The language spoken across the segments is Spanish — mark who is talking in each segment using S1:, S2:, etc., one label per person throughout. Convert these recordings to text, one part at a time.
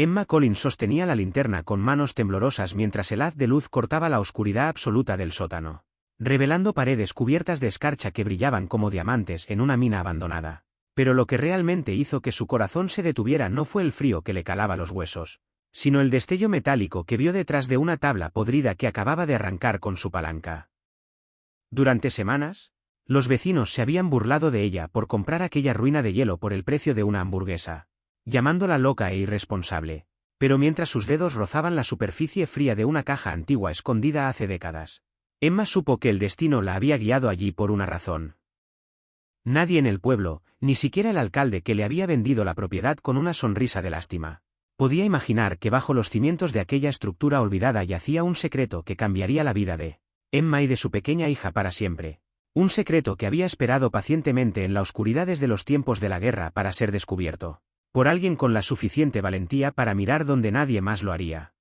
S1: Emma Collins sostenía la linterna con manos temblorosas mientras el haz de luz cortaba la oscuridad absoluta del sótano, revelando paredes cubiertas de escarcha que brillaban como diamantes en una mina abandonada. Pero lo que realmente hizo que su corazón se detuviera no fue el frío que le calaba los huesos, sino el destello metálico que vio detrás de una tabla podrida que acababa de arrancar con su palanca. Durante semanas, los vecinos se habían burlado de ella por comprar aquella ruina de hielo por el precio de una hamburguesa, llamándola loca e irresponsable, pero mientras sus dedos rozaban la superficie fría de una caja antigua escondida hace décadas, Emma supo que el destino la había guiado allí por una razón. Nadie en el pueblo, ni siquiera el alcalde que le había vendido la propiedad con una sonrisa de lástima, podía imaginar que bajo los cimientos de aquella estructura olvidada yacía un secreto que cambiaría la vida de Emma y de su pequeña hija para siempre. Un secreto que había esperado pacientemente en la oscuridad desde los tiempos de la guerra para ser descubierto por alguien con la suficiente valentía para mirar donde nadie más lo haría.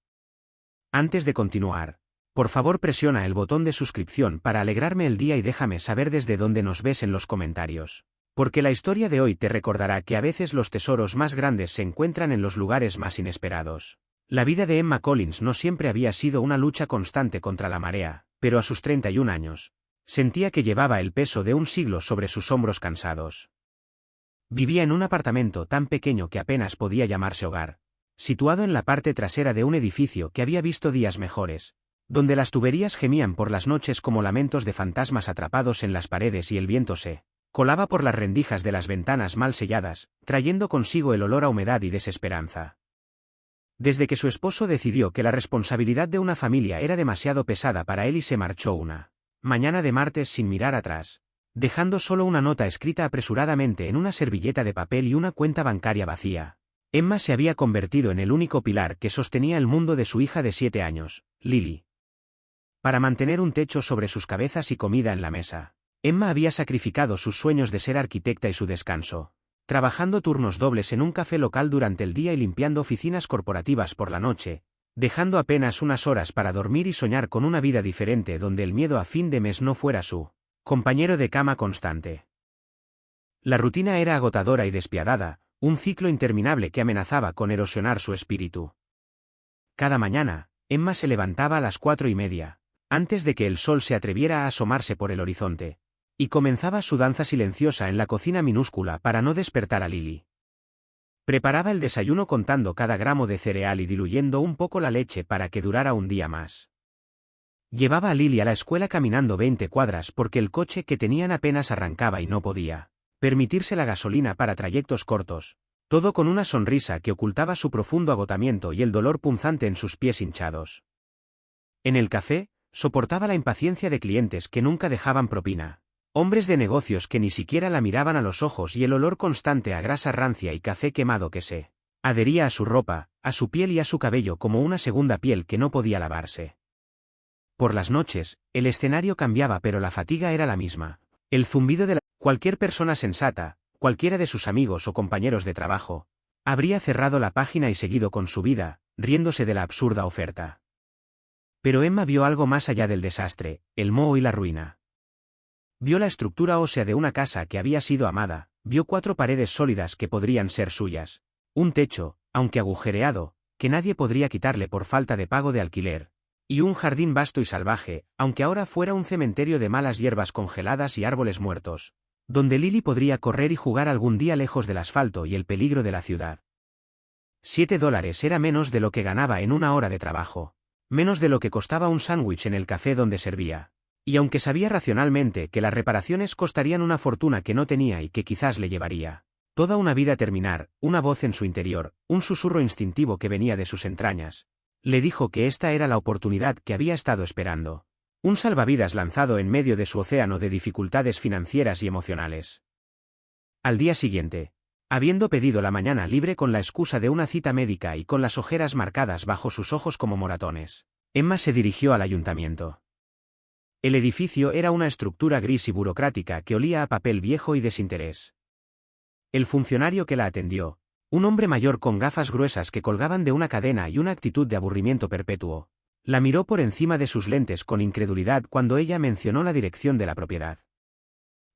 S1: Antes de continuar, por favor presiona el botón de suscripción para alegrarme el día y déjame saber desde dónde nos ves en los comentarios, porque la historia de hoy te recordará que a veces los tesoros más grandes se encuentran en los lugares más inesperados. La vida de Emma Collins no siempre había sido una lucha constante contra la marea, pero a sus 31 años, sentía que llevaba el peso de un siglo sobre sus hombros cansados. Vivía en un apartamento tan pequeño que apenas podía llamarse hogar, situado en la parte trasera de un edificio que había visto días mejores, donde las tuberías gemían por las noches como lamentos de fantasmas atrapados en las paredes y el viento se colaba por las rendijas de las ventanas mal selladas, trayendo consigo el olor a humedad y desesperanza. Desde que su esposo decidió que la responsabilidad de una familia era demasiado pesada para él y se marchó una mañana de martes sin mirar atrás, dejando solo una nota escrita apresuradamente en una servilleta de papel y una cuenta bancaria vacía, Emma se había convertido en el único pilar que sostenía el mundo de su hija de 7 años, Lily. Para mantener un techo sobre sus cabezas y comida en la mesa, Emma había sacrificado sus sueños de ser arquitecta y su descanso, trabajando turnos dobles en un café local durante el día y limpiando oficinas corporativas por la noche, dejando apenas unas horas para dormir y soñar con una vida diferente donde el miedo a fin de mes no fuera su compañero de cama constante. La rutina era agotadora y despiadada, un ciclo interminable que amenazaba con erosionar su espíritu. Cada mañana, Emma se levantaba a las 4:30, antes de que el sol se atreviera a asomarse por el horizonte, y comenzaba su danza silenciosa en la cocina minúscula para no despertar a Lily. Preparaba el desayuno contando cada gramo de cereal y diluyendo un poco la leche para que durara un día más. Llevaba a Lily a la escuela caminando 20 cuadras porque el coche que tenían apenas arrancaba y no podía permitirse la gasolina para trayectos cortos, todo con una sonrisa que ocultaba su profundo agotamiento y el dolor punzante en sus pies hinchados. En el café, soportaba la impaciencia de clientes que nunca dejaban propina, hombres de negocios que ni siquiera la miraban a los ojos y el olor constante a grasa rancia y café quemado que se adhería a su ropa, a su piel y a su cabello como una segunda piel que no podía lavarse. Por las noches, el escenario cambiaba pero la fatiga era la misma. El zumbido de cualquier persona sensata, cualquiera de sus amigos o compañeros de trabajo, habría cerrado la página y seguido con su vida, riéndose de la absurda oferta. Pero Emma vio algo más allá del desastre, el moho y la ruina. Vio la estructura ósea de una casa que había sido amada, vio 4 paredes sólidas que podrían ser suyas, un techo, aunque agujereado, que nadie podría quitarle por falta de pago de alquiler, y un jardín vasto y salvaje, aunque ahora fuera un cementerio de malas hierbas congeladas y árboles muertos, donde Lily podría correr y jugar algún día lejos del asfalto y el peligro de la ciudad. $7 era menos de lo que ganaba en una hora de trabajo, menos de lo que costaba un sándwich en el café donde servía, y aunque sabía racionalmente que las reparaciones costarían una fortuna que no tenía y que quizás le llevaría toda una vida terminar, una voz en su interior, un susurro instintivo que venía de sus entrañas, le dijo que esta era la oportunidad que había estado esperando. Un salvavidas lanzado en medio de su océano de dificultades financieras y emocionales. Al día siguiente, habiendo pedido la mañana libre con la excusa de una cita médica y con las ojeras marcadas bajo sus ojos como moratones, Emma se dirigió al ayuntamiento. El edificio era una estructura gris y burocrática que olía a papel viejo y desinterés. El funcionario que la atendió, un hombre mayor con gafas gruesas que colgaban de una cadena y una actitud de aburrimiento perpetuo, la miró por encima de sus lentes con incredulidad cuando ella mencionó la dirección de la propiedad.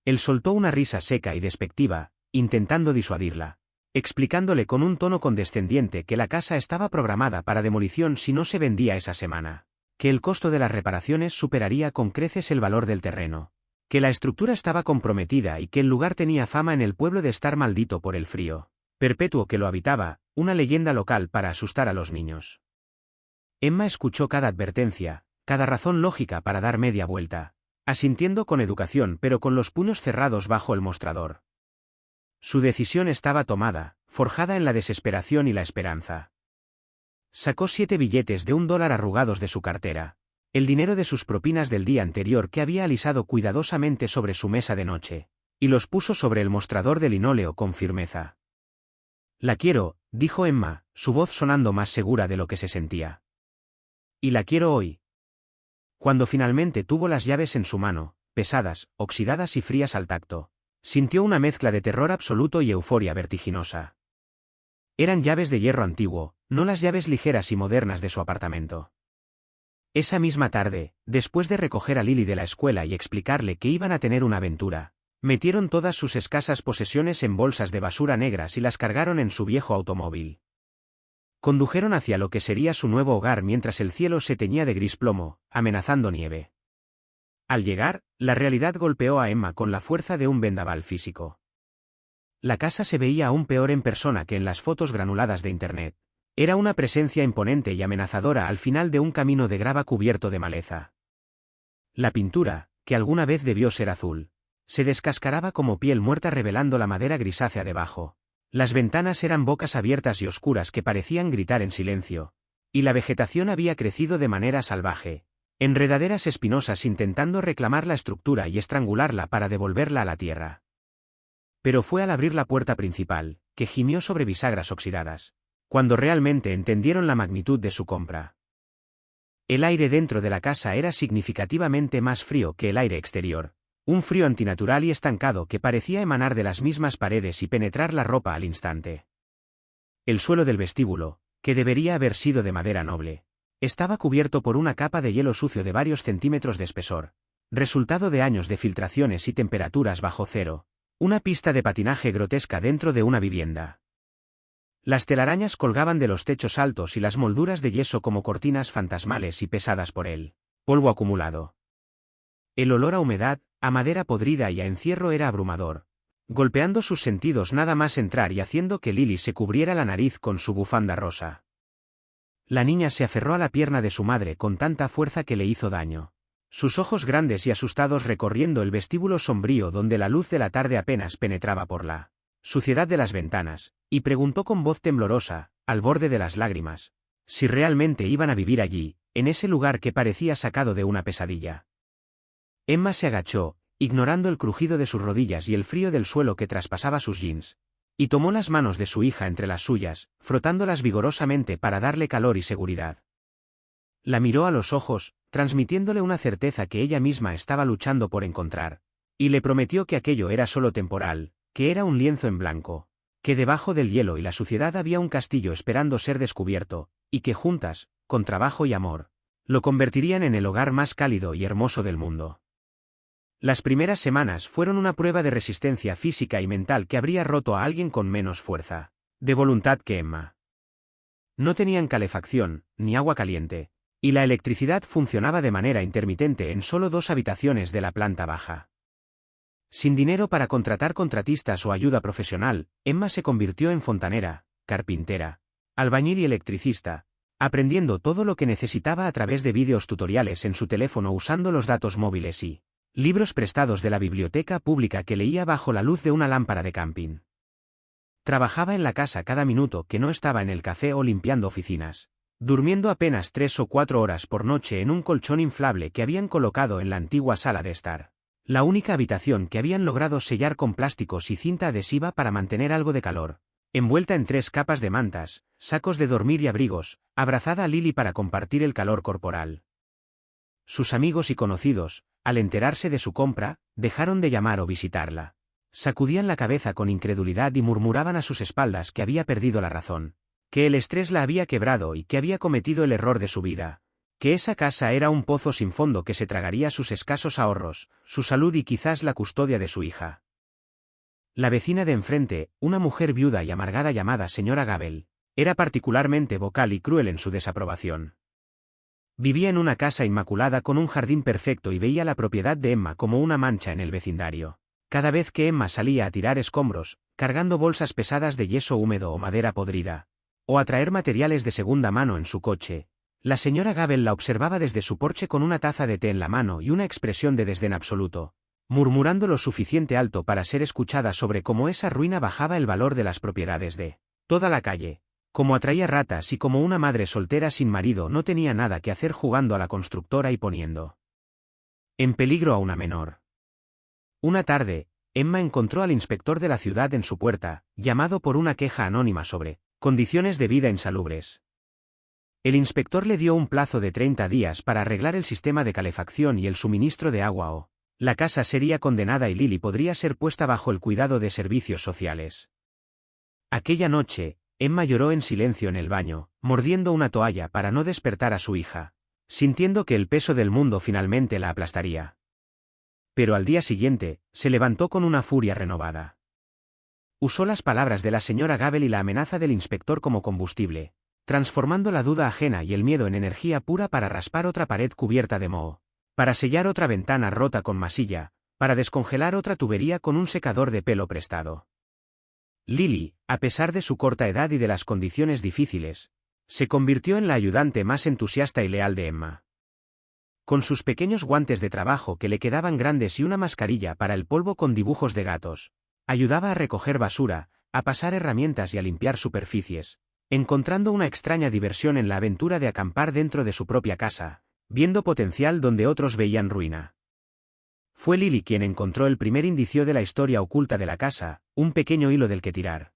S1: Él soltó una risa seca y despectiva, intentando disuadirla, explicándole con un tono condescendiente que la casa estaba programada para demolición si no se vendía esa semana, que el costo de las reparaciones superaría con creces el valor del terreno, que la estructura estaba comprometida y que el lugar tenía fama en el pueblo de estar maldito por el frío perpetuo que lo habitaba, una leyenda local para asustar a los niños. Emma escuchó cada advertencia, cada razón lógica para dar media vuelta, asintiendo con educación pero con los puños cerrados bajo el mostrador. Su decisión estaba tomada, forjada en la desesperación y la esperanza. Sacó 7 billetes de $1 arrugados de su cartera, el dinero de sus propinas del día anterior que había alisado cuidadosamente sobre su mesa de noche, y los puso sobre el mostrador de linóleo con firmeza. «La quiero», dijo Emma, su voz sonando más segura de lo que se sentía. «Y la quiero hoy». Cuando finalmente tuvo las llaves en su mano, pesadas, oxidadas y frías al tacto, sintió una mezcla de terror absoluto y euforia vertiginosa. Eran llaves de hierro antiguo, no las llaves ligeras y modernas de su apartamento. Esa misma tarde, después de recoger a Lily de la escuela y explicarle que iban a tener una aventura, metieron todas sus escasas posesiones en bolsas de basura negras y las cargaron en su viejo automóvil. Condujeron hacia lo que sería su nuevo hogar mientras el cielo se teñía de gris plomo, amenazando nieve. Al llegar, la realidad golpeó a Emma con la fuerza de un vendaval físico. La casa se veía aún peor en persona que en las fotos granuladas de Internet. Era una presencia imponente y amenazadora al final de un camino de grava cubierto de maleza. La pintura, que alguna vez debió ser azul, se descascaraba como piel muerta revelando la madera grisácea debajo. Las ventanas eran bocas abiertas y oscuras que parecían gritar en silencio, y la vegetación había crecido de manera salvaje, enredaderas espinosas intentando reclamar la estructura y estrangularla para devolverla a la tierra. Pero fue al abrir la puerta principal, que gimió sobre bisagras oxidadas, cuando realmente entendieron la magnitud de su compra. El aire dentro de la casa era significativamente más frío que el aire exterior. Un frío antinatural y estancado que parecía emanar de las mismas paredes y penetrar la ropa al instante. El suelo del vestíbulo, que debería haber sido de madera noble, estaba cubierto por una capa de hielo sucio de varios centímetros de espesor, resultado de años de filtraciones y temperaturas bajo cero, una pista de patinaje grotesca dentro de una vivienda. Las telarañas colgaban de los techos altos y las molduras de yeso como cortinas fantasmales y pesadas por el polvo acumulado. El olor a humedad, a madera podrida y a encierro era abrumador, golpeando sus sentidos nada más entrar y haciendo que Lily se cubriera la nariz con su bufanda rosa. La niña se aferró a la pierna de su madre con tanta fuerza que le hizo daño, sus ojos grandes y asustados recorriendo el vestíbulo sombrío donde la luz de la tarde apenas penetraba por la suciedad de las ventanas, y preguntó con voz temblorosa, al borde de las lágrimas, si realmente iban a vivir allí, en ese lugar que parecía sacado de una pesadilla. Emma se agachó, ignorando el crujido de sus rodillas y el frío del suelo que traspasaba sus jeans, y tomó las manos de su hija entre las suyas, frotándolas vigorosamente para darle calor y seguridad. La miró a los ojos, transmitiéndole una certeza que ella misma estaba luchando por encontrar, y le prometió que aquello era solo temporal, que era un lienzo en blanco, que debajo del hielo y la suciedad había un castillo esperando ser descubierto, y que juntas, con trabajo y amor, lo convertirían en el hogar más cálido y hermoso del mundo. Las primeras semanas fueron una prueba de resistencia física y mental que habría roto a alguien con menos fuerza de voluntad que Emma. No tenían calefacción, ni agua caliente, y la electricidad funcionaba de manera intermitente en solo 2 habitaciones de la planta baja. Sin dinero para contratar contratistas o ayuda profesional, Emma se convirtió en fontanera, carpintera, albañil y electricista, aprendiendo todo lo que necesitaba a través de vídeos tutoriales en su teléfono usando los datos móviles y libros prestados de la biblioteca pública que leía bajo la luz de una lámpara de camping. Trabajaba en la casa cada minuto que no estaba en el café o limpiando oficinas, durmiendo apenas 3 o 4 horas por noche en un colchón inflable que habían colocado en la antigua sala de estar, la única habitación que habían logrado sellar con plásticos y cinta adhesiva para mantener algo de calor, envuelta en 3 capas de mantas, sacos de dormir y abrigos, abrazada a Lily para compartir el calor corporal. Sus amigos y conocidos, al enterarse de su compra, dejaron de llamar o visitarla. Sacudían la cabeza con incredulidad y murmuraban a sus espaldas que había perdido la razón, que el estrés la había quebrado y que había cometido el error de su vida, que esa casa era un pozo sin fondo que se tragaría sus escasos ahorros, su salud y quizás la custodia de su hija. La vecina de enfrente, una mujer viuda y amargada llamada señora Gabel, era particularmente vocal y cruel en su desaprobación. Vivía en una casa inmaculada con un jardín perfecto y veía la propiedad de Emma como una mancha en el vecindario. Cada vez que Emma salía a tirar escombros, cargando bolsas pesadas de yeso húmedo o madera podrida, o a traer materiales de segunda mano en su coche, la señora Gabel la observaba desde su porche con una taza de té en la mano y una expresión de desdén absoluto, murmurando lo suficiente alto para ser escuchada sobre cómo esa ruina bajaba el valor de las propiedades de toda la calle, cómo atraía ratas y como una madre soltera sin marido no tenía nada que hacer jugando a la constructora y poniendo en peligro a una menor. Una tarde, Emma encontró al inspector de la ciudad en su puerta, llamado por una queja anónima sobre condiciones de vida insalubres. El inspector le dio un plazo de 30 días para arreglar el sistema de calefacción y el suministro de agua o la casa sería condenada y Lily podría ser puesta bajo el cuidado de servicios sociales. Aquella noche, Emma lloró en silencio en el baño, mordiendo una toalla para no despertar a su hija, sintiendo que el peso del mundo finalmente la aplastaría. Pero al día siguiente, se levantó con una furia renovada. Usó las palabras de la señora Gabel y la amenaza del inspector como combustible, transformando la duda ajena y el miedo en energía pura para raspar otra pared cubierta de moho, para sellar otra ventana rota con masilla, para descongelar otra tubería con un secador de pelo prestado. Lily, a pesar de su corta edad y de las condiciones difíciles, se convirtió en la ayudante más entusiasta y leal de Emma. Con sus pequeños guantes de trabajo que le quedaban grandes y una mascarilla para el polvo con dibujos de gatos, ayudaba a recoger basura, a pasar herramientas y a limpiar superficies, encontrando una extraña diversión en la aventura de acampar dentro de su propia casa, viendo potencial donde otros veían ruina. Fue Lily quien encontró el primer indicio de la historia oculta de la casa, un pequeño hilo del que tirar.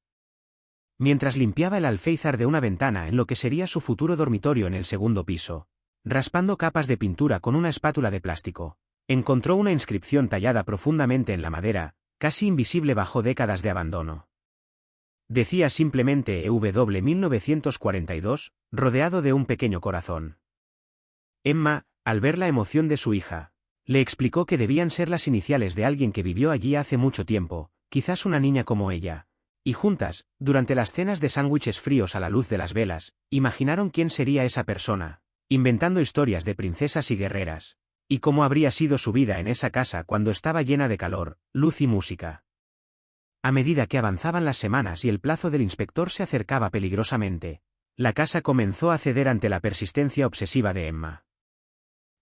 S1: Mientras limpiaba el alféizar de una ventana en lo que sería su futuro dormitorio en el segundo piso, raspando capas de pintura con una espátula de plástico, encontró una inscripción tallada profundamente en la madera, casi invisible bajo décadas de abandono. Decía simplemente EW 1942, rodeado de un pequeño corazón. Emma, al ver la emoción de su hija, le explicó que debían ser las iniciales de alguien que vivió allí hace mucho tiempo, quizás una niña como ella, y juntas, durante las cenas de sándwiches fríos a la luz de las velas, imaginaron quién sería esa persona, inventando historias de princesas y guerreras, y cómo habría sido su vida en esa casa cuando estaba llena de calor, luz y música. A medida que avanzaban las semanas y el plazo del inspector se acercaba peligrosamente, la casa comenzó a ceder ante la persistencia obsesiva de Emma.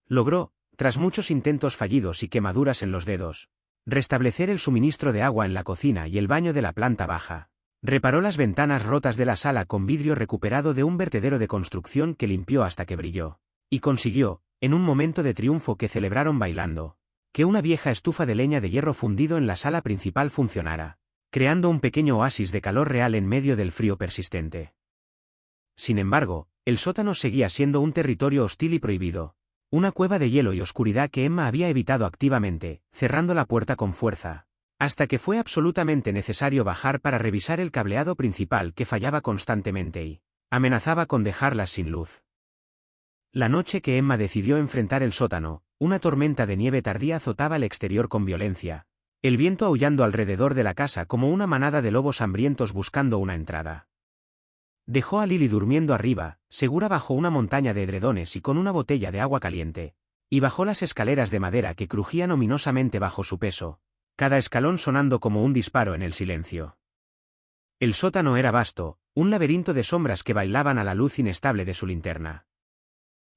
S1: Logró, tras muchos intentos fallidos y quemaduras en los dedos, restablecer el suministro de agua en la cocina y el baño de la planta baja. Reparó las ventanas rotas de la sala con vidrio recuperado de un vertedero de construcción que limpió hasta que brilló, y consiguió, en un momento de triunfo que celebraron bailando, que una vieja estufa de leña de hierro fundido en la sala principal funcionara, creando un pequeño oasis de calor real en medio del frío persistente. Sin embargo, el sótano seguía siendo un territorio hostil y prohibido, una cueva de hielo y oscuridad que Emma había evitado activamente, cerrando la puerta con fuerza, hasta que fue absolutamente necesario bajar para revisar el cableado principal que fallaba constantemente y amenazaba con dejarlas sin luz. La noche que Emma decidió enfrentar el sótano, una tormenta de nieve tardía azotaba el exterior con violencia, el viento aullando alrededor de la casa como una manada de lobos hambrientos buscando una entrada. Dejó a Lily durmiendo arriba, segura bajo una montaña de edredones y con una botella de agua caliente, y bajó las escaleras de madera que crujían ominosamente bajo su peso, cada escalón sonando como un disparo en el silencio. El sótano era vasto, un laberinto de sombras que bailaban a la luz inestable de su linterna.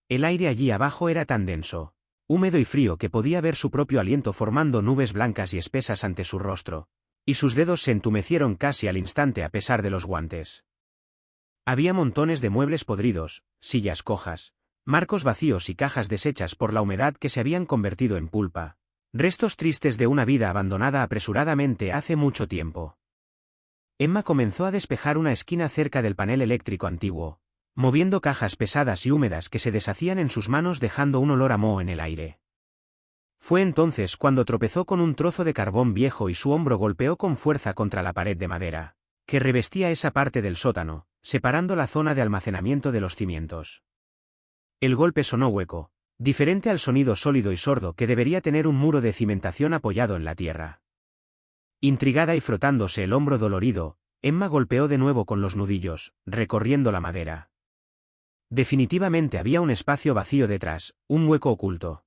S1: El aire allí abajo era tan denso, húmedo y frío que podía ver su propio aliento formando nubes blancas y espesas ante su rostro, y sus dedos se entumecieron casi al instante a pesar de los guantes. Había montones de muebles podridos, sillas cojas, marcos vacíos y cajas deshechas por la humedad que se habían convertido en pulpa, restos tristes de una vida abandonada apresuradamente hace mucho tiempo. Emma comenzó a despejar una esquina cerca del panel eléctrico antiguo, moviendo cajas pesadas y húmedas que se deshacían en sus manos dejando un olor a moho en el aire. Fue entonces cuando tropezó con un trozo de carbón viejo y su hombro golpeó con fuerza contra la pared de madera que revestía esa parte del sótano, separando la zona de almacenamiento de los cimientos. El golpe sonó hueco, diferente al sonido sólido y sordo que debería tener un muro de cimentación apoyado en la tierra. Intrigada y frotándose el hombro dolorido, Emma golpeó de nuevo con los nudillos, recorriendo la madera. Definitivamente había un espacio vacío detrás, un hueco oculto.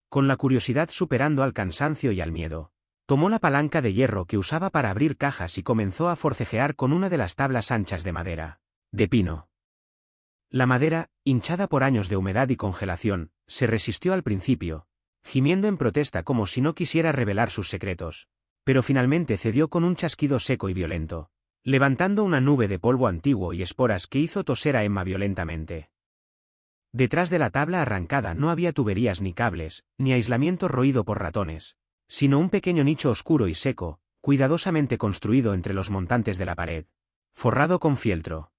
S1: Con la curiosidad superando al cansancio y al miedo, tomó la palanca de hierro que usaba para abrir cajas y comenzó a forcejear con una de las tablas anchas de madera, de pino. La madera, hinchada por años de humedad y congelación, se resistió al principio, gimiendo en protesta como si no quisiera revelar sus secretos, pero finalmente cedió con un chasquido seco y violento, levantando una nube de polvo antiguo y esporas que hizo toser a Emma violentamente. Detrás de la tabla arrancada no había tuberías ni cables, ni aislamiento roído por ratones, sino un pequeño nicho oscuro y seco, cuidadosamente construido entre los montantes de la pared, forrado con fieltro.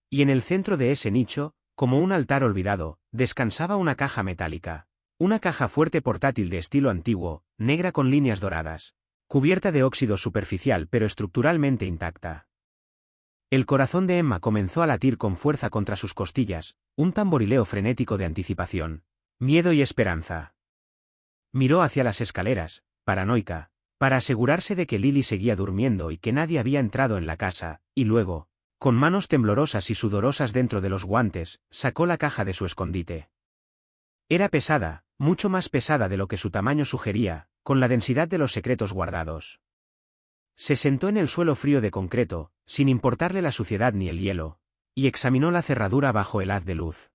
S1: Y en el centro de ese nicho, como un altar olvidado, descansaba una caja metálica. Una caja fuerte portátil de estilo antiguo, negra con líneas doradas, cubierta de óxido superficial pero estructuralmente intacta. El corazón de Emma comenzó a latir con fuerza contra sus costillas, un tamborileo frenético de anticipación, miedo y esperanza. Miró hacia las escaleras, paranoica, para asegurarse de que Lily seguía durmiendo y que nadie había entrado en la casa, y luego, con manos temblorosas y sudorosas dentro de los guantes, sacó la caja de su escondite. Era pesada, mucho más pesada de lo que su tamaño sugería, con la densidad de los secretos guardados. Se sentó en el suelo frío de concreto, sin importarle la suciedad ni el hielo, y examinó la cerradura bajo el haz de luz.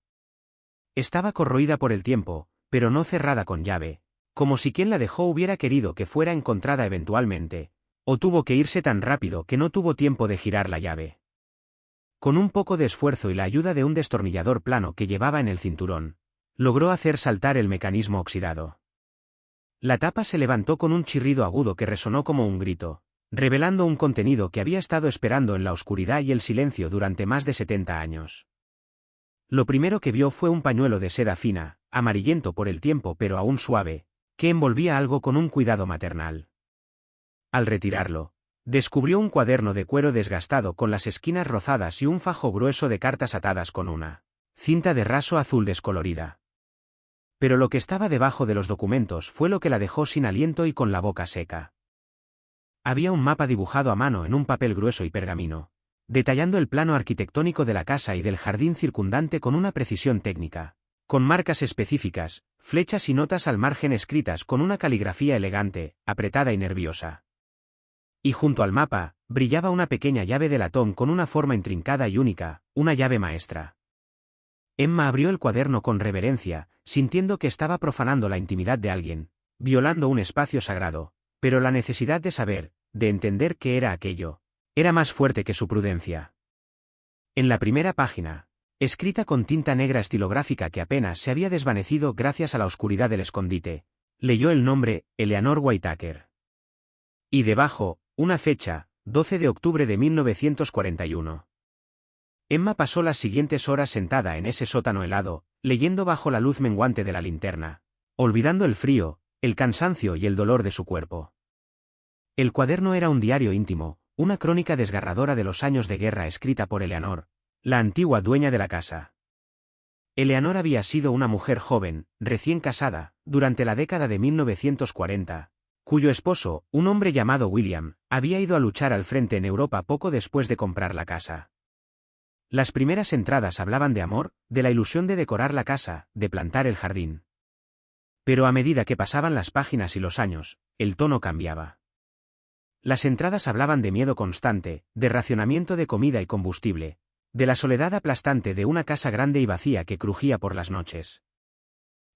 S1: Estaba corroída por el tiempo, pero no cerrada con llave, como si quien la dejó hubiera querido que fuera encontrada eventualmente, o tuvo que irse tan rápido que no tuvo tiempo de girar la llave. Con un poco de esfuerzo y la ayuda de un destornillador plano que llevaba en el cinturón, logró hacer saltar el mecanismo oxidado. La tapa se levantó con un chirrido agudo que resonó como un grito, revelando un contenido que había estado esperando en la oscuridad y el silencio durante más de 70 años. Lo primero que vio fue un pañuelo de seda fina, amarillento por el tiempo pero aún suave, que envolvía algo con un cuidado maternal. Al retirarlo, descubrió un cuaderno de cuero desgastado con las esquinas rozadas y un fajo grueso de cartas atadas con una cinta de raso azul descolorida. Pero lo que estaba debajo de los documentos fue lo que la dejó sin aliento y con la boca seca. Había un mapa dibujado a mano en un papel grueso y pergamino, detallando el plano arquitectónico de la casa y del jardín circundante con una precisión técnica, con marcas específicas, flechas y notas al margen escritas con una caligrafía elegante, apretada y nerviosa. Y junto al mapa, brillaba una pequeña llave de latón con una forma intrincada y única, una llave maestra. Emma abrió el cuaderno con reverencia, sintiendo que estaba profanando la intimidad de alguien, violando un espacio sagrado, pero la necesidad de saber, de entender qué era aquello, era más fuerte que su prudencia. En la primera página, escrita con tinta negra estilográfica que apenas se había desvanecido gracias a la oscuridad del escondite, leyó el nombre, Eleanor Whittaker. Y debajo, una fecha, 12 de octubre de 1941. Emma pasó las siguientes horas sentada en ese sótano helado, leyendo bajo la luz menguante de la linterna, olvidando el frío, el cansancio y el dolor de su cuerpo. El cuaderno era un diario íntimo, una crónica desgarradora de los años de guerra escrita por Eleanor, la antigua dueña de la casa. Eleanor había sido una mujer joven, recién casada, durante la década de 1940, cuyo esposo, un hombre llamado William, había ido a luchar al frente en Europa poco después de comprar la casa. Las primeras entradas hablaban de amor, de la ilusión de decorar la casa, de plantar el jardín. Pero a medida que pasaban las páginas y los años, el tono cambiaba. Las entradas hablaban de miedo constante, de racionamiento de comida y combustible, de la soledad aplastante de una casa grande y vacía que crujía por las noches.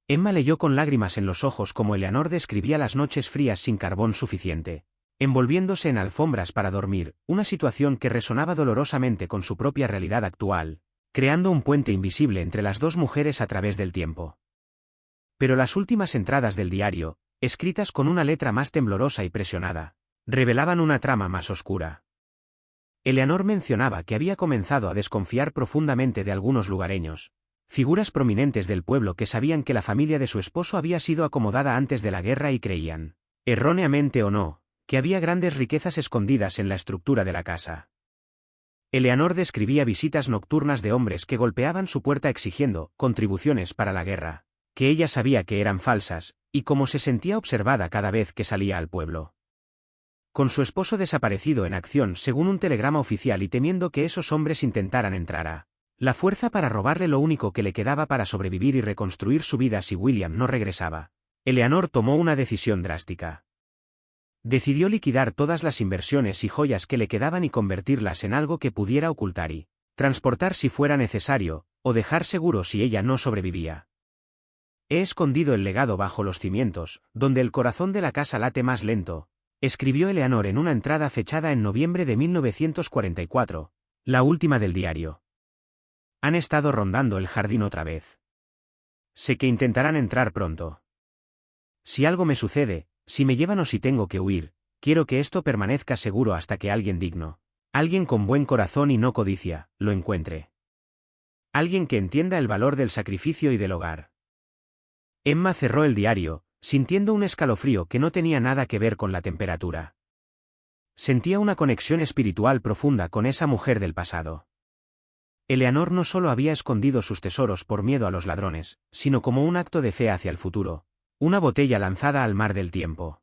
S1: Emma leyó con lágrimas en los ojos como Eleanor describía las noches frías sin carbón suficiente, envolviéndose en alfombras para dormir, una situación que resonaba dolorosamente con su propia realidad actual, creando un puente invisible entre las dos mujeres a través del tiempo. Pero las últimas entradas del diario, escritas con una letra más temblorosa y presionada, revelaban una trama más oscura. Eleanor mencionaba que había comenzado a desconfiar profundamente de algunos lugareños, figuras prominentes del pueblo que sabían que la familia de su esposo había sido acomodada antes de la guerra y creían, erróneamente o no, que había grandes riquezas escondidas en la estructura de la casa. Eleanor describía visitas nocturnas de hombres que golpeaban su puerta exigiendo contribuciones para la guerra, que ella sabía que eran falsas, y cómo se sentía observada cada vez que salía al pueblo. con su esposo desaparecido en acción según un telegrama oficial y temiendo que esos hombres intentaran entrar a la fuerza para robarle lo único que le quedaba para sobrevivir y reconstruir su vida si William no regresaba, Eleanor tomó una decisión drástica. Decidió liquidar todas las inversiones y joyas que le quedaban y convertirlas en algo que pudiera ocultar y transportar si fuera necesario, o dejar seguro si ella no sobrevivía. He escondido el legado bajo los cimientos, donde el corazón de la casa late más lento, escribió Eleanor en una entrada fechada en noviembre de 1944, la última del diario. Han estado rondando el jardín otra vez. Sé que intentarán entrar pronto. Si algo me sucede, si me llevan o si tengo que huir, quiero que esto permanezca seguro hasta que alguien digno, alguien con buen corazón y no codicia, lo encuentre. Alguien que entienda el valor del sacrificio y del hogar. Emma cerró el diario, sintiendo un escalofrío que no tenía nada que ver con la temperatura. Sentía una conexión espiritual profunda con esa mujer del pasado. Eleanor no solo había escondido sus tesoros por miedo a los ladrones, sino como un acto de fe hacia el futuro, una botella lanzada al mar del tiempo.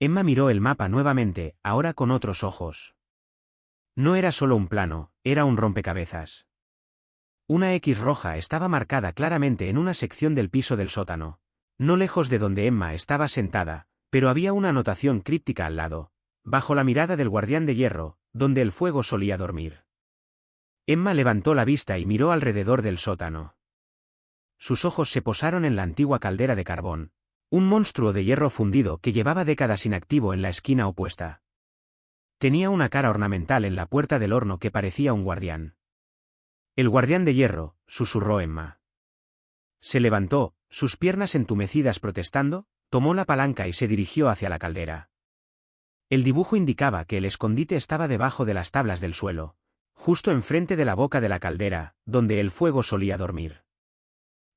S1: Emma miró el mapa nuevamente, ahora con otros ojos. No era solo un plano, era un rompecabezas. Una X roja estaba marcada claramente en una sección del piso del sótano, no lejos de donde Emma estaba sentada, pero había una anotación críptica al lado, bajo la mirada del guardián de hierro, donde el fuego solía dormir. Emma levantó la vista y miró alrededor del sótano. Sus ojos se posaron en la antigua caldera de carbón, un monstruo de hierro fundido que llevaba décadas inactivo en la esquina opuesta. Tenía una cara ornamental en la puerta del horno que parecía un guardián. El guardián de hierro, susurró Emma. Se levantó, sus piernas entumecidas protestando, tomó la palanca y se dirigió hacia la caldera. El dibujo indicaba que el escondite estaba debajo de las tablas del suelo, justo enfrente de la boca de la caldera, donde el fuego solía dormir.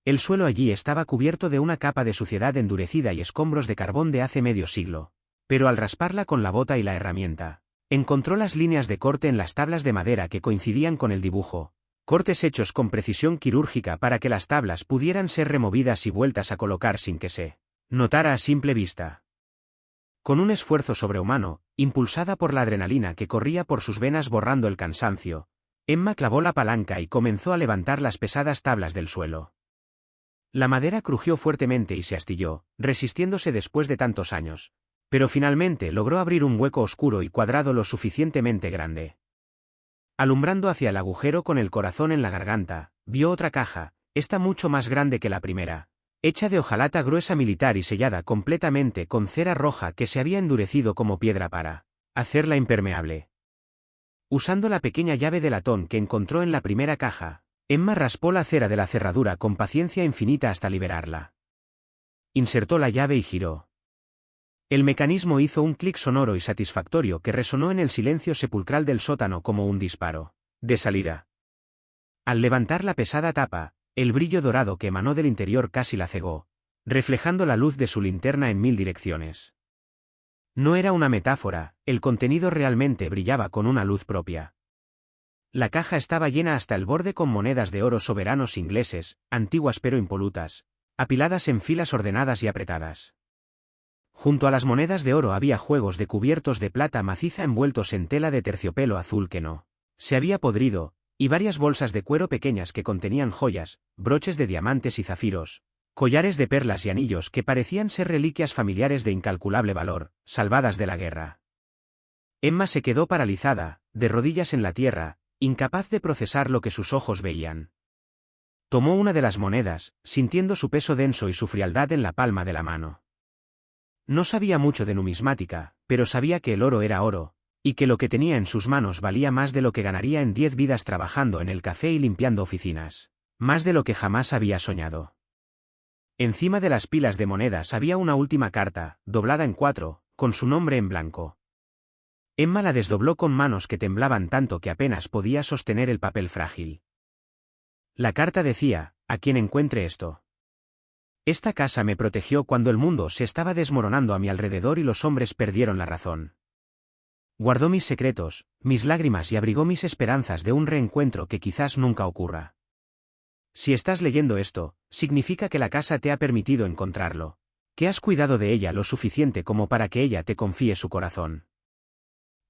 S1: El suelo allí estaba cubierto de una capa de suciedad endurecida y escombros de carbón de hace medio siglo, pero al rasparla con la bota y la herramienta, encontró las líneas de corte en las tablas de madera que coincidían con el dibujo. Cortes hechos con precisión quirúrgica para que las tablas pudieran ser removidas y vueltas a colocar sin que se notara a simple vista. Con un esfuerzo sobrehumano, impulsada por la adrenalina que corría por sus venas borrando el cansancio, Emma clavó la palanca y comenzó a levantar las pesadas tablas del suelo. La madera crujió fuertemente y se astilló, resistiéndose después de tantos años, pero finalmente logró abrir un hueco oscuro y cuadrado lo suficientemente grande. Alumbrando hacia el agujero con el corazón en la garganta, vio otra caja, esta mucho más grande que la primera, hecha de hojalata gruesa militar y sellada completamente con cera roja que se había endurecido como piedra para hacerla impermeable. Usando la pequeña llave de latón que encontró en la primera caja, Emma raspó la cera de la cerradura con paciencia infinita hasta liberarla. Insertó la llave y giró. El mecanismo hizo un clic sonoro y satisfactorio que resonó en el silencio sepulcral del sótano como un disparo de salida. Al levantar la pesada tapa, el brillo dorado que emanó del interior casi la cegó, reflejando la luz de su linterna en 1000 direcciones. No era una metáfora, el contenido realmente brillaba con una luz propia. La caja estaba llena hasta el borde con monedas de oro soberanos ingleses, antiguas pero impolutas, apiladas en filas ordenadas y apretadas. Junto a las monedas de oro había juegos de cubiertos de plata maciza envueltos en tela de terciopelo azul que no se había podrido, y varias bolsas de cuero pequeñas que contenían joyas, broches de diamantes y zafiros, collares de perlas y anillos que parecían ser reliquias familiares de incalculable valor, salvadas de la guerra. Emma se quedó paralizada, de rodillas en la tierra, incapaz de procesar lo que sus ojos veían. Tomó una de las monedas, sintiendo su peso denso y su frialdad en la palma de la mano. No sabía mucho de numismática, pero sabía que el oro era oro, y que lo que tenía en sus manos valía más de lo que ganaría en 10 vidas trabajando en el café y limpiando oficinas, más de lo que jamás había soñado. Encima de las pilas de monedas había una última carta, doblada en 4, con su nombre en blanco. Emma la desdobló con manos que temblaban tanto que apenas podía sostener el papel frágil. La carta decía: «A quien encuentre esto. Esta casa me protegió cuando el mundo se estaba desmoronando a mi alrededor y los hombres perdieron la razón. Guardó mis secretos, mis lágrimas y abrigó mis esperanzas de un reencuentro que quizás nunca ocurra. Si estás leyendo esto, significa que la casa te ha permitido encontrarlo. Que has cuidado de ella lo suficiente como para que ella te confíe su corazón.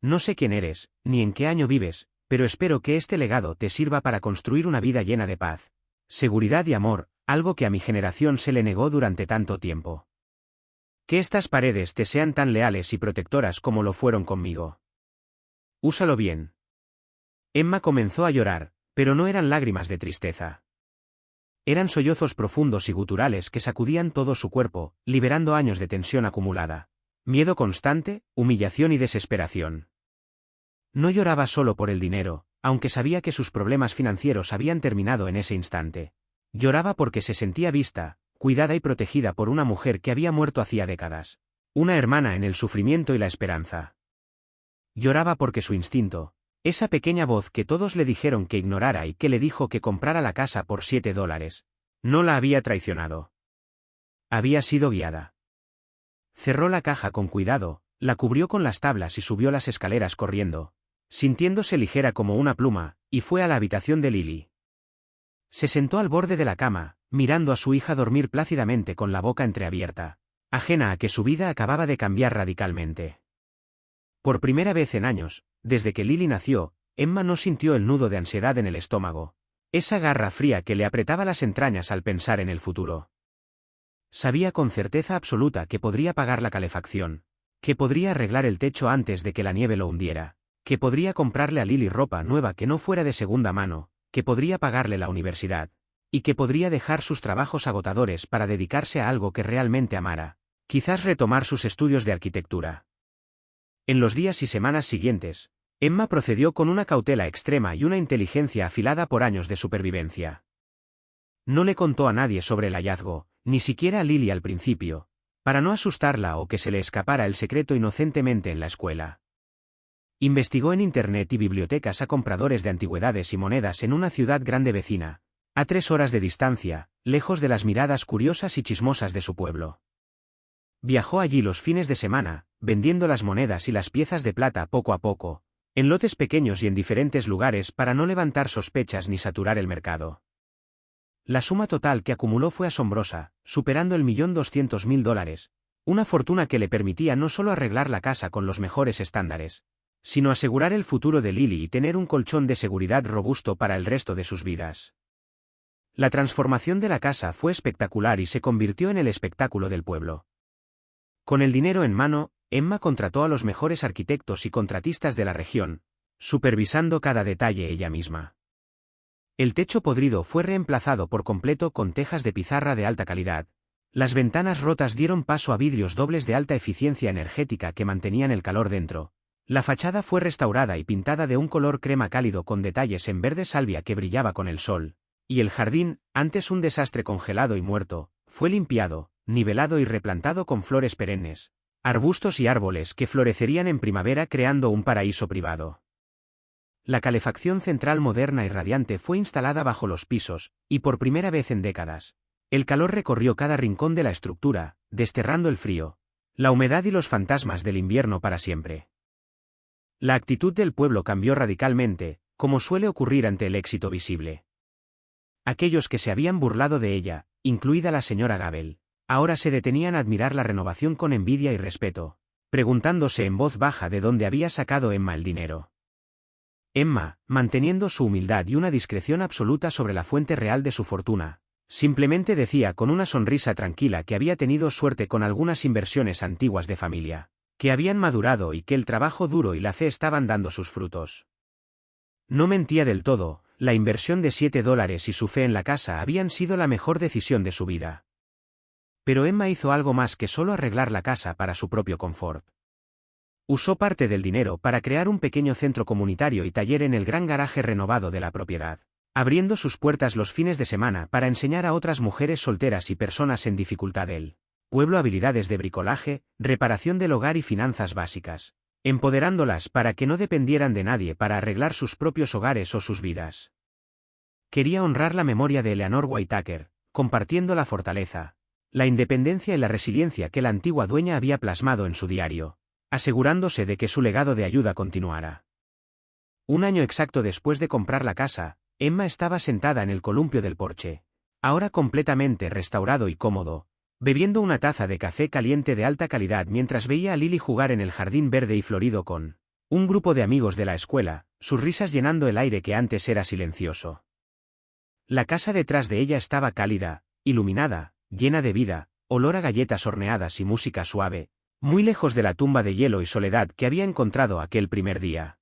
S1: No sé quién eres, ni en qué año vives, pero espero que este legado te sirva para construir una vida llena de paz, seguridad y amor, algo que a mi generación se le negó durante tanto tiempo. Que estas paredes te sean tan leales y protectoras como lo fueron conmigo. Úsalo bien. Emma comenzó a llorar, pero no eran lágrimas de tristeza. Eran sollozos profundos y guturales que sacudían todo su cuerpo, liberando años de tensión acumulada. Miedo constante, humillación y desesperación. No lloraba solo por el dinero, aunque sabía que sus problemas financieros habían terminado en ese instante. Lloraba porque se sentía vista, cuidada y protegida por una mujer que había muerto hacía décadas. Una hermana en el sufrimiento y la esperanza. Lloraba porque su instinto, esa pequeña voz que todos le dijeron que ignorara y que le dijo que comprara la casa por $7, no la había traicionado. Había sido guiada. Cerró la caja con cuidado, la cubrió con las tablas y subió las escaleras corriendo, sintiéndose ligera como una pluma, y fue a la habitación de Lily. Se sentó al borde de la cama, mirando a su hija dormir plácidamente con la boca entreabierta, ajena a que su vida acababa de cambiar radicalmente. Por primera vez en años, desde que Lily nació, Emma no sintió el nudo de ansiedad en el estómago, esa garra fría que le apretaba las entrañas al pensar en el futuro. Sabía con certeza absoluta que podría pagar la calefacción, que podría arreglar el techo antes de que la nieve lo hundiera, que podría comprarle a Lily ropa nueva que no fuera de segunda mano, que podría pagarle la universidad, y que podría dejar sus trabajos agotadores para dedicarse a algo que realmente amara, quizás retomar sus estudios de arquitectura. En los días y semanas siguientes, Emma procedió con una cautela extrema y una inteligencia afilada por años de supervivencia. No le contó a nadie sobre el hallazgo, ni siquiera a Lily al principio, para no asustarla o que se le escapara el secreto inocentemente en la escuela. Investigó en Internet y bibliotecas a compradores de antigüedades y monedas en una ciudad grande vecina, a 3 horas de distancia, lejos de las miradas curiosas y chismosas de su pueblo. Viajó allí los fines de semana, vendiendo las monedas y las piezas de plata poco a poco, en lotes pequeños y en diferentes lugares para no levantar sospechas ni saturar el mercado. La suma total que acumuló fue asombrosa, superando el $1.200.000, una fortuna que le permitía no solo arreglar la casa con los mejores estándares, sino asegurar el futuro de Lily y tener un colchón de seguridad robusto para el resto de sus vidas. La transformación de la casa fue espectacular y se convirtió en el espectáculo del pueblo. Con el dinero en mano, Emma contrató a los mejores arquitectos y contratistas de la región, supervisando cada detalle ella misma. El techo podrido fue reemplazado por completo con tejas de pizarra de alta calidad. Las ventanas rotas dieron paso a vidrios dobles de alta eficiencia energética que mantenían el calor dentro. La fachada fue restaurada y pintada de un color crema cálido con detalles en verde salvia que brillaba con el sol, y el jardín, antes un desastre congelado y muerto, fue limpiado, nivelado y replantado con flores perennes, arbustos y árboles que florecerían en primavera creando un paraíso privado. La calefacción central moderna y radiante fue instalada bajo los pisos, y por primera vez en décadas, el calor recorrió cada rincón de la estructura, desterrando el frío, la humedad y los fantasmas del invierno para siempre. La actitud del pueblo cambió radicalmente, como suele ocurrir ante el éxito visible. Aquellos que se habían burlado de ella, incluida la señora Gabel, ahora se detenían a admirar la renovación con envidia y respeto, preguntándose en voz baja de dónde había sacado Emma el dinero. Emma, manteniendo su humildad y una discreción absoluta sobre la fuente real de su fortuna, simplemente decía con una sonrisa tranquila que había tenido suerte con algunas inversiones antiguas de familia, que habían madurado y que el trabajo duro y la fe estaban dando sus frutos. No mentía del todo, la inversión de $7 y su fe en la casa habían sido la mejor decisión de su vida. Pero Emma hizo algo más que solo arreglar la casa para su propio confort. Usó parte del dinero para crear un pequeño centro comunitario y taller en el gran garaje renovado de la propiedad, abriendo sus puertas los fines de semana para enseñar a otras mujeres solteras y personas en dificultad del pueblo habilidades de bricolaje, reparación del hogar y finanzas básicas, empoderándolas para que no dependieran de nadie para arreglar sus propios hogares o sus vidas. Quería honrar la memoria de Eleanor Whitaker, compartiendo la fortaleza, la independencia y la resiliencia que la antigua dueña había plasmado en su diario, asegurándose de que su legado de ayuda continuara. Un año exacto después de comprar la casa, Emma estaba sentada en el columpio del porche, ahora completamente restaurado y cómodo, bebiendo una taza de café caliente de alta calidad mientras veía a Lily jugar en el jardín verde y florido con un grupo de amigos de la escuela, sus risas llenando el aire que antes era silencioso. La casa detrás de ella estaba cálida, iluminada, llena de vida, olor a galletas horneadas y música suave, muy lejos de la tumba de hielo y soledad que había encontrado aquel primer día.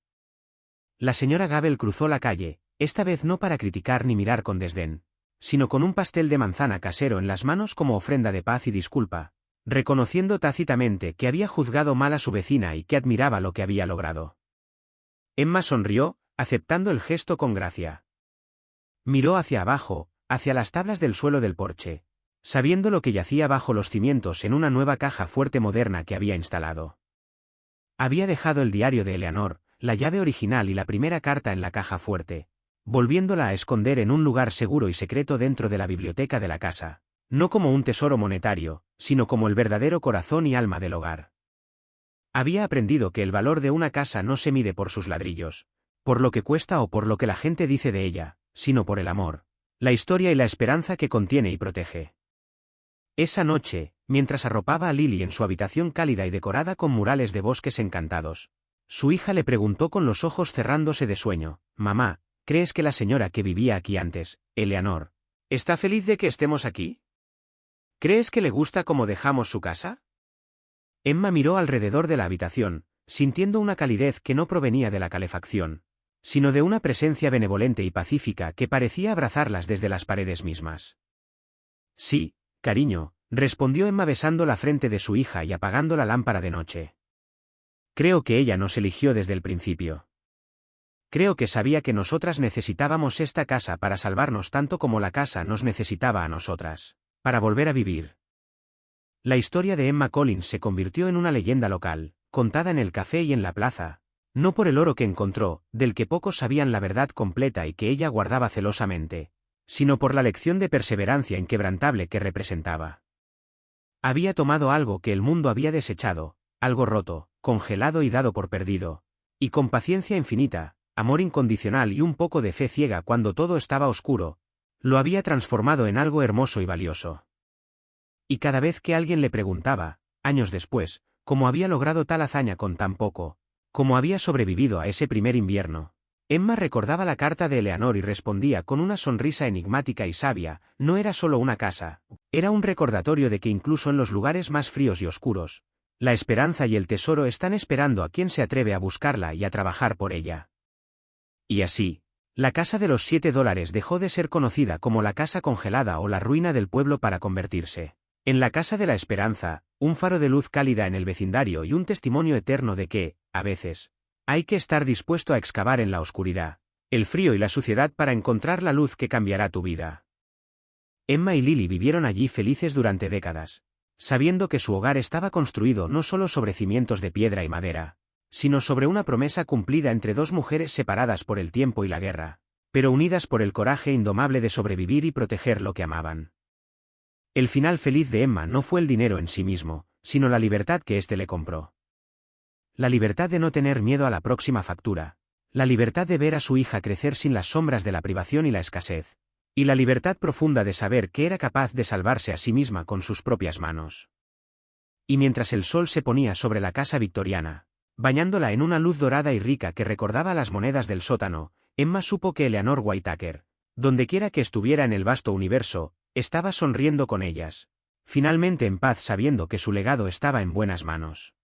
S1: La señora Gabel cruzó la calle, esta vez no para criticar ni mirar con desdén, sino con un pastel de manzana casero en las manos como ofrenda de paz y disculpa, reconociendo tácitamente que había juzgado mal a su vecina y que admiraba lo que había logrado. Emma sonrió, aceptando el gesto con gracia. Miró hacia abajo, hacia las tablas del suelo del porche, sabiendo lo que yacía bajo los cimientos en una nueva caja fuerte moderna que había instalado. Había dejado el diario de Eleanor, la llave original y la primera carta en la caja fuerte, volviéndola a esconder en un lugar seguro y secreto dentro de la biblioteca de la casa, no como un tesoro monetario, sino como el verdadero corazón y alma del hogar. Había aprendido que el valor de una casa no se mide por sus ladrillos, por lo que cuesta o por lo que la gente dice de ella, sino por el amor, la historia y la esperanza que contiene y protege. Esa noche, mientras arropaba a Lily en su habitación cálida y decorada con murales de bosques encantados, su hija le preguntó con los ojos cerrándose de sueño: «Mamá, ¿crees que la señora que vivía aquí antes, Eleanor, está feliz de que estemos aquí? ¿Crees que le gusta cómo dejamos su casa?» Emma miró alrededor de la habitación, sintiendo una calidez que no provenía de la calefacción, sino de una presencia benevolente y pacífica que parecía abrazarlas desde las paredes mismas. «Sí, cariño», respondió Emma besando la frente de su hija y apagando la lámpara de noche. «Creo que ella nos eligió desde el principio. Creo que sabía que nosotras necesitábamos esta casa para salvarnos tanto como la casa nos necesitaba a nosotras, para volver a vivir». La historia de Emma Collins se convirtió en una leyenda local, contada en el café y en la plaza, no por el oro que encontró, del que pocos sabían la verdad completa y que ella guardaba celosamente, sino por la lección de perseverancia inquebrantable que representaba. Había tomado algo que el mundo había desechado, algo roto, congelado y dado por perdido, y con paciencia infinita, amor incondicional y un poco de fe ciega cuando todo estaba oscuro, lo había transformado en algo hermoso y valioso. Y cada vez que alguien le preguntaba, años después, cómo había logrado tal hazaña con tan poco, cómo había sobrevivido a ese primer invierno, Emma recordaba la carta de Eleanor y respondía con una sonrisa enigmática y sabia: no era solo una casa, era un recordatorio de que incluso en los lugares más fríos y oscuros, la esperanza y el tesoro están esperando a quien se atreve a buscarla y a trabajar por ella. Y así, la casa de los $7 dejó de ser conocida como la casa congelada o la ruina del pueblo para convertirse en la casa de la esperanza, un faro de luz cálida en el vecindario y un testimonio eterno de que, a veces, hay que estar dispuesto a excavar en la oscuridad, el frío y la suciedad para encontrar la luz que cambiará tu vida. Emma y Lily vivieron allí felices durante décadas, sabiendo que su hogar estaba construido no solo sobre cimientos de piedra y madera, sino sobre una promesa cumplida entre dos mujeres separadas por el tiempo y la guerra, pero unidas por el coraje indomable de sobrevivir y proteger lo que amaban. El final feliz de Emma no fue el dinero en sí mismo, sino la libertad que éste le compró. La libertad de no tener miedo a la próxima factura, la libertad de ver a su hija crecer sin las sombras de la privación y la escasez, y la libertad profunda de saber que era capaz de salvarse a sí misma con sus propias manos. Y mientras el sol se ponía sobre la casa victoriana, bañándola en una luz dorada y rica que recordaba las monedas del sótano, Emma supo que Eleanor Whittaker, dondequiera que estuviera en el vasto universo, estaba sonriendo con ellas, finalmente en paz sabiendo que su legado estaba en buenas manos.